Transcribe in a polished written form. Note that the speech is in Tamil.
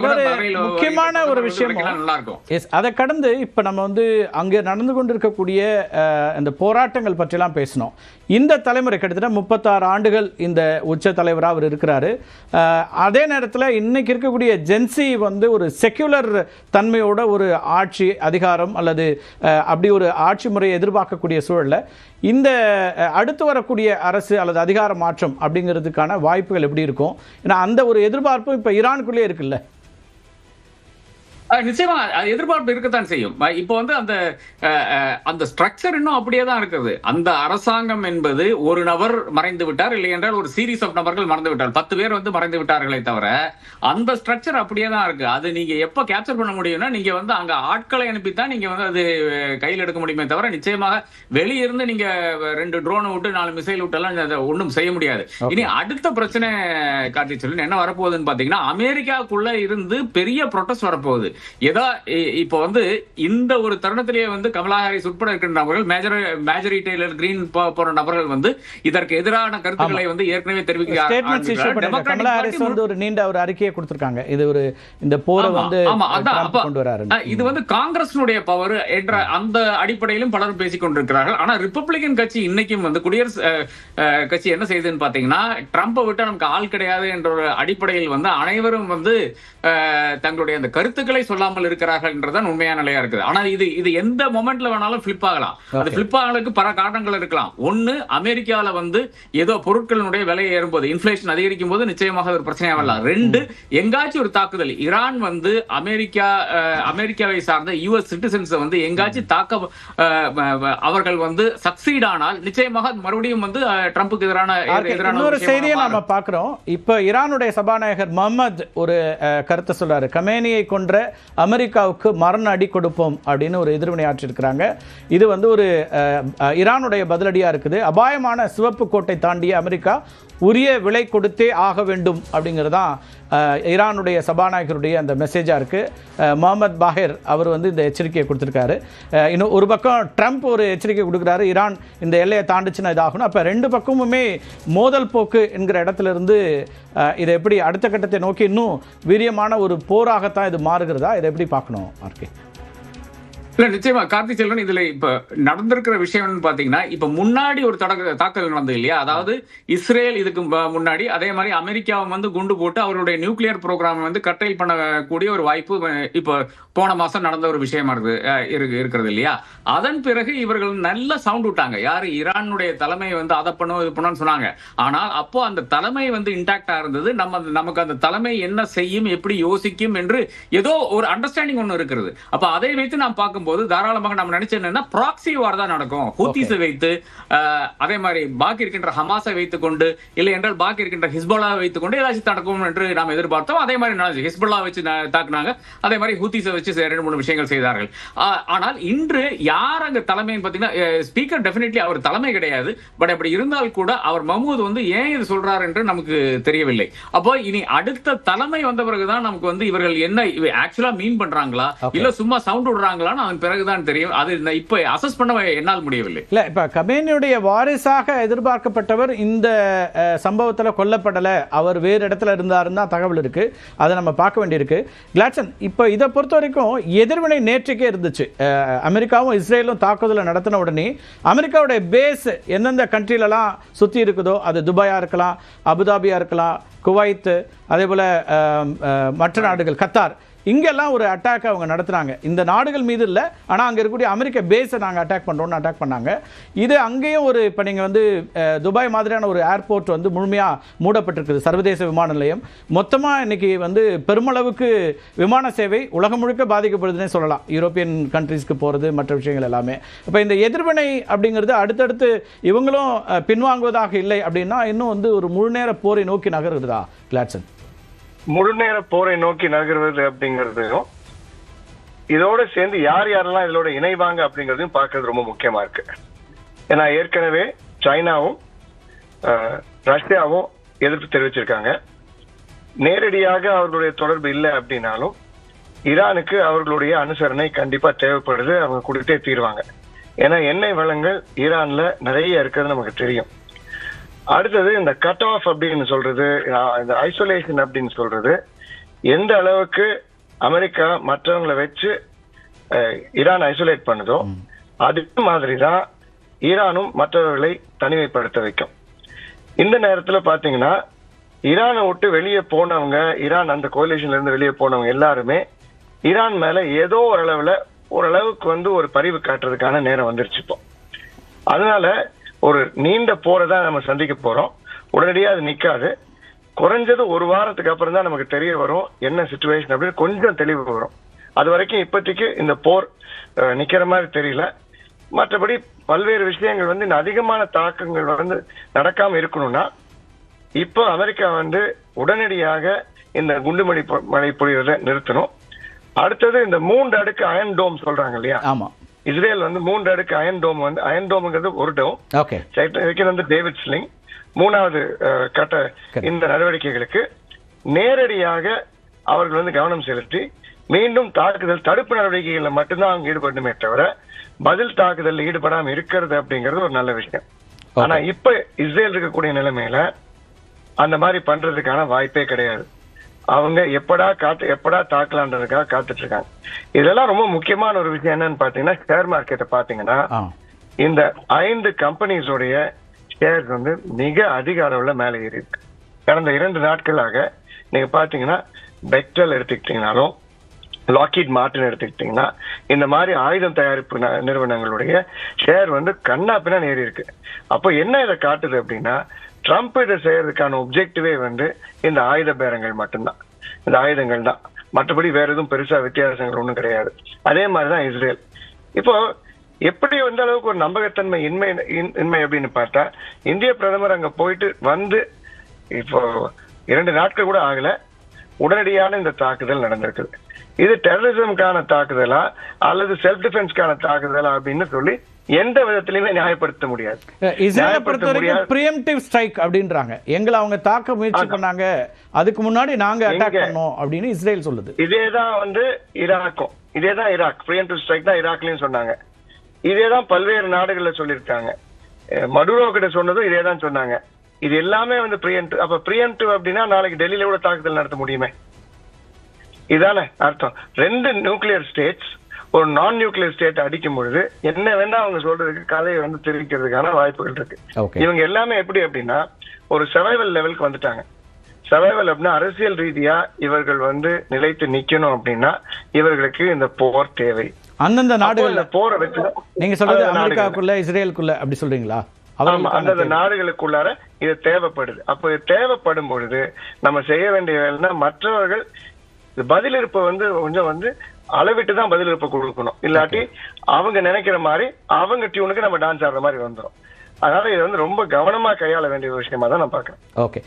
முக்கியமான ஒரு விஷயம் அதை கடந்து இப்ப நம்ம வந்து அங்கே நடந்து கொண்டிருக்கக்கூடிய இந்த போராட்டங்கள் பற்றிலாம் பேசணும். இந்த தலைமுறை கிட்டத்தட்ட 36 ஆண்டுகள் இந்த உச்ச தலைவராக அவர் இருக்கிறாரு. அதே நேரத்தில் இன்னைக்கு இருக்கக்கூடிய ஜென்சி வந்து ஒரு செக்யுலர் தன்மையோட ஒரு ஆட்சி அதிகாரம் அல்லது அப்படி ஒரு ஆட்சி முறையை எதிர்பார்க்கக்கூடிய சூழலில் இந்த அடுத்து வரக்கூடிய அரசு அல்லது அதிகார மாற்றம் அப்படிங்கிறதுக்கான வாய்ப்புகள் எப்படி இருக்கும்? ஏன்னா அந்த ஒரு எதிர்பார்ப்பு இப்போ ஈரானுக்குள்ளே இருக்குல்ல. நிச்சயமா எதிர்பார்ப்பு இருக்கத்தான் செய்யும். இப்போ வந்து அந்த ஸ்ட்ரக்சர் இன்னும் அப்படியே தான் இருக்குது. அந்த அரசாங்கம் என்பது ஒரு நபர் மறைந்து விட்டார், இல்லை என்றால் ஒரு சீரீஸ் ஆஃப் நபர்கள் மறைந்து விட்டார், 10 பேர் வந்து மறைந்து விட்டார்களே தவிர அந்த ஸ்ட்ரக்சர் அப்படியே தான் இருக்கு. அது நீங்க எப்ப கேப்சர் பண்ண முடியும்னா நீங்க வந்து அங்க ஆட்களை அனுப்பித்தான் நீங்க வந்து அது கையில் எடுக்க முடியுமே தவிர நிச்சயமாக வெளியிருந்து நீங்க 2 ட்ரோனை விட்டு 4 மிசைல் விட்டு எல்லாம் ஒன்றும் செய்ய முடியாது. இனி அடுத்த பிரச்சனை காட்டி சொல்லி என்ன வரப்போகுதுன்னு பாத்தீங்கன்னா அமெரிக்காவுக்குள்ள இருந்து பெரிய ப்ரொட்டஸ்ட் வரப்போகுது. ஏதோ இப்போ வந்து இந்த ஒரு தருணத்திலேயே வந்து கமலா ஹாரிஸ் உட்பட இருக்கின்ற நபர்கள் மேஜரி டெய்லர் கிரீன் போன்ற நபர்கள் வந்து இதற்கு எதிரான கருத்துக்களை வந்து ஏற்கனவே தெரிவிக்கிறாங்க. கமலா ஹாரிஸ் வந்து ஒரு நீண்ட ஒரு அறிக்கையை கொடுத்திருக்காங்க. இது ஒரு இந்த போரை வந்து கொண்டு வராரு. இது வந்து காங்கிரஸினுடைய பவர் என்ற அந்த அடிப்படையிலும் பலரும் பேசிக் கொண்டிருக்கிறார்கள். ஆனா ரிப்பப்ளிகன் கட்சி இன்னைக்கும் வந்து குடியரசு கட்சி என்ன செய்யுதுன்னு பாத்தீங்கன்னா ட்ரம்பை விட்டு நமக்கு ஆள் கிடையாது என்ற ஒரு அடிப்படையில் வந்து அனைவரும் வந்து தங்களுடைய அந்த கருத்துக்களை சொல்லாமல் இருக்கிறார்கள் என்றதான் உண்மையான நிலையா இருக்குது. ஆனா இது எந்த மொமெண்ட்ல வேணாலும் பிளிப் ஆகலாம். அது பிளிப் ஆகலுக்கு பல காரணங்கள் இருக்கலாம். ஒன்னு, அமெரிக்கால வந்து ஏதோ பொருட்களினுடைய விலை ஏறும்போது இன்ஃபிளேஷன் அதிகரிக்கும் போது நிச்சயமாக ஒரு பிரச்சனையா வரலாம். 2, எங்காச்சும் ஒரு தாக்குதல் ஈரான் வந்து அமெரிக்காவை சார்ந்த யுஎஸ் சிட்டிசன்ஸ் வந்து எங்காச்சும் தாக்க அவர்கள் வந்து சக்சீட் ஆனால் நிச்சயமாக மறுபடியும் வந்து ட்ரம்புக்கு எதிரான ஒரு செய்தியை நாம பார்க்கிறோம். இப்ப ஈரானுடைய சபாநாயகர் முகமது ஒரு கருத்தை சொல்றாரு. கமேனியை கொன்ற அமெரிக்காவுக்கு மரண அடி கொடுப்போம் அப்படின்னு ஒரு எதிர்வினை ஆற்றிருக்கிறாங்க. இது வந்து ஒரு ஈரானுடைய பதிலடியா இருக்குது. அபாயமான சிவப்பு கோட்டை தாண்டிய அமெரிக்கா உரிய விலை கொடுத்தே ஆக வேண்டும் அப்படிங்கிறதான் ஈரானுடைய சபாநாயகருடைய அந்த மெசேஜா இருக்கு. முகமது பாஹிர் அவர் வந்து இந்த எச்சரிக்கையை கொடுத்திருக்காரு. இன்னும் ஒரு பக்கம் ட்ரம்ப் ஒரு எச்சரிக்கை கொடுக்குறாரு, ஈரான் இந்த எல்லையை தாண்டிச்சுன்னா இதாகணும். அப்போ 2 பக்கமுமே மோதல் போக்கு என்கிற இடத்துல இருந்து இதை எப்படி அடுத்த கட்டத்தை நோக்கி இன்னும் வீரியமான ஒரு போராகத்தான் இது மாறுகிறதா? இதை எப்படி பார்க்கணும் ஆர்கே? இல்ல நிச்சயமா கார்த்தி செல்வன், இதுல இப்ப நடந்திருக்கிற விஷயம் பாத்தீங்கன்னா இப்ப முன்னாடி ஒரு தாக்குதல் நடந்தது இல்லையா? அதாவது இஸ்ரேல் இதுக்கு முன்னாடி அதே மாதிரி அமெரிக்காவை வந்து குண்டு போட்டு அவருடைய நியூக்ளியர் ப்ரோக்ராம் வந்து கட்டைல் பண்ணக்கூடிய ஒரு வாய்ப்பு இப்ப போன மாசம் நடந்த ஒரு விஷயமா இருக்கிறது இல்லையா? அதன் பிறகு இவர்கள் நல்ல சவுண்ட் விட்டாங்க. யாரு? ஈரானுடைய தலைமை வந்து அதை பண்ணும் இது பண்ணுன்னு சொன்னாங்க. ஆனால் அப்போ அந்த தலைமை வந்து இன்டாக்டா இருந்தது. நமக்கு அந்த தலைமை என்ன செய்யும், எப்படி யோசிக்கும் என்று ஏதோ ஒரு அண்டர்ஸ்டாண்டிங் ஒண்ணு இருக்கிறது. அப்ப அதை வைத்து நாம் பார்க்கும்போது தாராளமாக நம்ம நினைச்ச என்னன்னா ப்ராக்ஸி வார் தான் நடக்கும். ஹூத்திஸை வைத்து அதே மாதிரி பாக்கி இருக்கின்ற ஹமாஸை வைத்துக் கொண்டு இல்லை என்றால் பாக்கி இருக்கின்ற ஹிஸ்புல்லாவை வைத்துக் கொண்டு ஏதாச்சும் நடக்கும் என்று நாம் எதிர்பார்த்தோம். அதே மாதிரி ஹிஸ்புல்லா வச்சு தாக்குனாங்க. அதே மாதிரி ஹூத்திஸை வச்சு 2-3 விஷயங்கள் செய்தார்கள். ஆனால் இன்று யார் அங்க தலைமைன்னு பாத்தீங்கன்னா ஸ்பீக்கர் டெஃபினெட்லி அவர் தலைமை கிடையாது. பட் அப்படி இருந்தால் கூட அவர் மஹ்மூத் வந்து ஏன் இது சொல்றாரு என்று நமக்கு தெரியவில்லை. அப்போ இனி அடுத்த தலைமை வந்த பிறகுதான் நமக்கு வந்து இவர்கள் என்ன ஆக்சுவலா மீன் பண்றாங்களா இல்ல சும்மா சவுண்ட் விடுறாங்களான்னு அவன் பிறகுதான் தெரியும். அது இப்ப அசஸ் பண்ண என்னால் முடியவில்லை. இல்ல இப்ப கமேனியுடைய வாரிசாக எதிர்பார்க்கப்பட்டவர் இந்த சம்பவத்தில் கொல்லப்படல, அவர் வேறு இடத்துல இருந்தாருன்னு தான் தகவல் இருக்கு. அதை நம்ம பார்க்க வேண்டியிருக்கு. கிளாட்சன், இப்ப இதை பொறுத்த வரைக்கும் எதிர்வினை நேற்றுக்கே இருந்துச்சு. அமெரிக்காவும் இஸ்ரேலும் தாக்குதலை நடத்தின உடனே அமெரிக்காவுடைய பேஸ் எந்தெந்த கண்ட்ரிலெல்லாம் சுற்றி இருக்குதோ, அது துபாயா இருக்கலாம், அபுதாபியா இருக்கலாம், குவைத், அதே போல மற்ற நாடுகள், கத்தார், இங்கெல்லாம் ஒரு அட்டாக் அவங்க நடத்துனாங்க. இந்த நாடுகள் மீது இல்லை, ஆனால் அங்கே இருக்கக்கூடிய அமெரிக்க பேஸை நாங்கள் அட்டாக் பண்ணுறோம்னு அட்டாக் பண்ணாங்க. இது அங்கேயும் ஒரு இப்போ நீங்கள் வந்து துபாய் மாதிரியான ஒரு ஏர்போர்ட் வந்து முழுமையாக மூடப்பட்டிருக்குது, சர்வதேச விமான நிலையம். மொத்தமாக இன்னைக்கு வந்து பெருமளவுக்கு விமான சேவை உலகம் முழுக்க பாதிக்கப்படுதுன்னே சொல்லலாம். யூரோப்பியன் கண்ட்ரீஸ்க்கு போகிறது, மற்ற விஷயங்கள் எல்லாமே. இப்போ இந்த எதிர்வினை அப்படிங்கிறது அடுத்தடுத்து இவங்களும் பின்வாங்குவதாக இல்லை அப்படின்னா இன்னும் வந்து ஒரு முழுநேர போரை நோக்கி நகருதா கிளாட்சன்? முழுநேர போரை நோக்கி நகர்வது அப்படிங்கிறதையும் இதோட சேர்ந்து யார் யாரெல்லாம் இதோட இணைவாங்க அப்படிங்கிறதையும் பார்க்கறது ரொம்ப முக்கியமா இருக்கு. ஏன்னா ஏற்கனவே சைனாவும் ரஷ்யாவும் எதிர்ப்பு தெரிவிச்சிருக்காங்க. நேரடியாக அவர்களுடைய தொடர்பு இல்லை அப்படின்னாலும் ஈரானுக்கு அவர்களுடைய அனுசரணை கண்டிப்பா தேவைப்படுது. அவங்க கொடுத்தே தீருவாங்க. ஏன்னா எண்ணெய் வளங்கள் ஈரான்ல நிறைய இருக்கிறது நமக்கு தெரியும். அடுத்தது இந்த கட் ஆஃப் அப்படின்னு சொல்றது, இந்த ஐசோலேஷன் அப்படின்னு சொல்றது, எந்த அளவுக்கு அமெரிக்கா மற்றவங்களை வச்சு ஈரான் ஐசோலேட் பண்ணுதோ அதே மாதிரிதான் ஈரானும் மற்றவர்களை தனிமைப்படுத்த வைக்கும். இந்த நேரத்துல பாத்தீங்கன்னா ஈரானை விட்டு வெளியே போனவங்க, ஈரான் அந்த கோலிஷன்ல இருந்து வெளியே போனவங்க எல்லாருமே ஈரான் மேல ஏதோ ஓரளவுக்கு ஒரு பரிவு காட்டுறதுக்கான நேரம் வந்துருச்சு இப்போ. அதனால ஒரு நீண்ட போரை தான் நம்ம சந்திக்க போறோம். உடனடியாக அது நிக்காது. குறைஞ்சது ஒரு வாரத்துக்கு அப்புறம் தான் நமக்கு தெரிய வரும் என்ன சிச்சுவேஷன் அப்படின்னு கொஞ்சம் தெளிவு வரும். அது வரைக்கும் இப்போதைக்கு இந்த போர் நிக்கிற மாதிரி தெரியல. மற்றபடி பல்வேறு விஷயங்கள் இந்த அதிகமான தாக்கங்கள் நடக்காம இருக்கணும்னா இப்போ அமெரிக்கா உடனடியாக இந்த குண்டுமணி மழை பொழிவதை நிறுத்தணும். அடுத்தது இந்த 3 அடுக்கு அயன் டோம் சொல்றாங்க இல்லையா? ஆமா. இஸ்ரேல் 3 அடுக்கு அயன் டோம் அயன் டோம்ங்கிறது ஒரு டோம். ஓகே. டேவிட் ஸ்லிங் 3வது கட்ட இந்த நடவடிக்கைகளுக்கு நேரடியாக அவர்கள் கவனம் செலுத்தி மீண்டும் தாக்குதல் தடுப்பு நடவடிக்கைகள்ல மட்டும்தான் அவங்க ஈடுபடணுமே தவிர பதில் தாக்குதல் ஈடுபடாம இருக்கிறது அப்படிங்கிறது ஒரு நல்ல விஷயம். ஆனா இப்ப இஸ்ரேல் இருக்கக்கூடிய நிலைமையில அந்த மாதிரி பண்றதுக்கான வாய்ப்பே கிடையாது. அவங்க எப்படா தாக்கலான்றதுக்காக காத்துட்டு இருக்காங்க. இதெல்லாம் ரொம்ப முக்கியமான ஒரு விஷயம் என்னன்னு பாத்தீங்கன்னா, ஷேர் மார்க்கெட்டை பாத்தீங்கன்னா இந்த 5 கம்பெனிஸோடைய ஷேர்ஸ் மிக அதிக அளவுல மேலே ஏறி இருக்கு. கடந்த 2 நாட்களாக நீங்க பாத்தீங்கன்னா பெக்டல் எடுத்துக்கிட்டீங்கன்னாலும் லாக்கீட் மார்டின் எடுத்துக்கிட்டீங்கன்னா இந்த மாதிரி ஆயுதம் தயாரிப்பு நிறுவனங்களுடைய ஷேர் கண்ணா பின்னா ஏறி இருக்கு. அப்போ என்ன இதை காட்டுது அப்படின்னா, ட்ரம்ப் இதை செய்யறதுக்கான ஒப்ஜெக்டிவே இந்த ஆயுத பேரங்கள் மட்டும்தான், இந்த ஆயுதங்கள் தான். மற்றபடி வேற எதுவும் பெருசா வித்தியாசங்கள் ஒன்றும் கிடையாது. அதே மாதிரிதான் இஸ்ரேல். இப்போ எப்படி அளவுக்கு ஒரு நம்பகத்தன்மை இன்மை அப்படின்னு பார்த்தா, இந்திய பிரதமர் அங்க போயிட்டு இப்போ 2 நாட்கள் கூட ஆகல, உடனடியான இந்த தாக்குதல் நடந்திருக்குது. இது டெரரிசம்கான தாக்குதலா அல்லது செல்ஃப் டிஃபென்ஸ்க்கான தாக்குதலா அப்படின்னு சொல்லி எந்த விதத்திலுமே நியாயப்படுத்த முடியாது. இஸ்ரேலை பொறுத்தவரைக்கும் பிரிஎம்டிவ் ஸ்ட்ரைக் அப்படின்றாங்க. எங்களை அவங்க தாக்க முயற்சி பண்ணாங்க, அதுக்கு முன்னாடி நாங்க அட்டாக் பண்ணோம் அப்படின்னு இஸ்ரேல் சொல்லுது. இதேதான் ஈராக்கும், இதேதான் ஈராக் பிரிஎம்டிவ் ஸ்ட்ரைக் தான் ஈராக்லயும் சொன்னாங்க. இதேதான் பல்வேறு நாடுகள்ல சொல்லியிருக்காங்க. மடுரோ கிட்ட சொன்னதும் இதேதான் சொன்னாங்க. இது எல்லாமே பிரிஎம்டிவ். அப்ப பிரிஎம்டிவ் அப்படின்னா நாளைக்கு டெல்லியில கூட தாக்குதல் நடத்த முடியுமே, இதானே அர்த்தம். 2 நியூக்ளியர் ஸ்டேட்ஸ் ஒரு நான் நியூக்ளியர் ஸ்டேட் அடிக்கும் பொழுது என்ன வேண்டா அவங்க சொல்றதுக்கு கதையை தெரிவிக்கிறதுக்கான வாய்ப்புகள் இருக்கு. இவங்க எல்லாமே எப்படி அப்படின்னா ஒரு சர்வைவல் லெவலுக்கு வந்துட்டாங்க. சர்வைவல் அப்படின்னா அரசியல் ரீதியா இவர்கள் நிலைத்து நிக்கணும் அப்படின்னா இவர்களுக்கு இந்த போர் தேவை. அந்தந்த நாடுகள்ல போரை வச்சு நீங்க சொல்றது அமெரிக்காக்குள்ள இஸ்ரேலுக்குள்ள அப்படி சொல்றீங்களா? அந்தந்த நாடுகளுக்குள்ளார இது தேவைப்படுது. அப்போ இது தேவைப்படும் பொழுது நம்ம செய்ய வேண்டிய வேலைன்னா மற்றவர்கள் பதில் இருப்ப கொஞ்சம் அளவிட்டு தான் பதில் இருப்ப கொடுக்கணும். இல்லாட்டி அவங்க நினைக்கிற மாதிரி அவங்க டியூனுக்கு நம்ம டான்ஸ் ஆடுற மாதிரி வந்துடும். அதனால இது ரொம்ப கவனமா கையாள வேண்டிய விஷயமா தான் நான் பாக்குறேன். ஓகே.